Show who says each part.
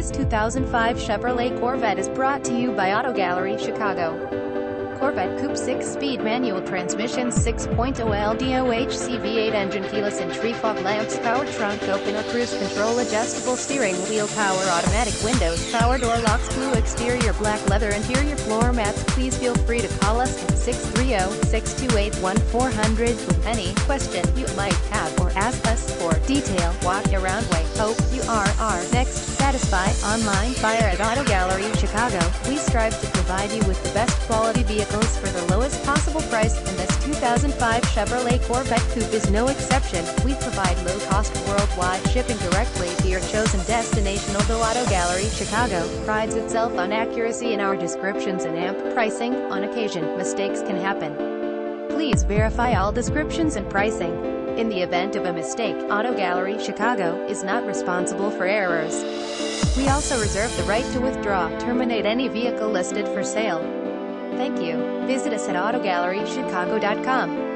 Speaker 1: This 2005 Chevrolet Corvette is brought to you by Auto Gallery Chicago. Corvette Coupe 6-speed manual transmission, 6.0 LDOHC V8 engine, keyless entry, fog lamps, power trunk opener, cruise control, adjustable steering wheel, power automatic windows, power door locks, blue exterior, black leather interior, floor mats. Please feel free to call us at 630-628-1400 with any question you might have, or ask us for detail walk around way. Hope you are our next satisfied. Online buyer at Auto Gallery Chicago. We strive to provide you with the best quality vehicles for the lowest possible price, and this 2005 Chevrolet Corvette Coupe is no exception. We provide low-cost worldwide shipping directly to your chosen destination. Although Auto Gallery Chicago prides itself on accuracy in our descriptions and amp pricing, on occasion, mistakes can happen. Please verify all descriptions and pricing. In the event of a mistake, Auto Gallery Chicago is not responsible for errors. We also reserve the right to withdraw, terminate any vehicle listed for sale. Thank you. Visit us at AutoGalleryChicago.com.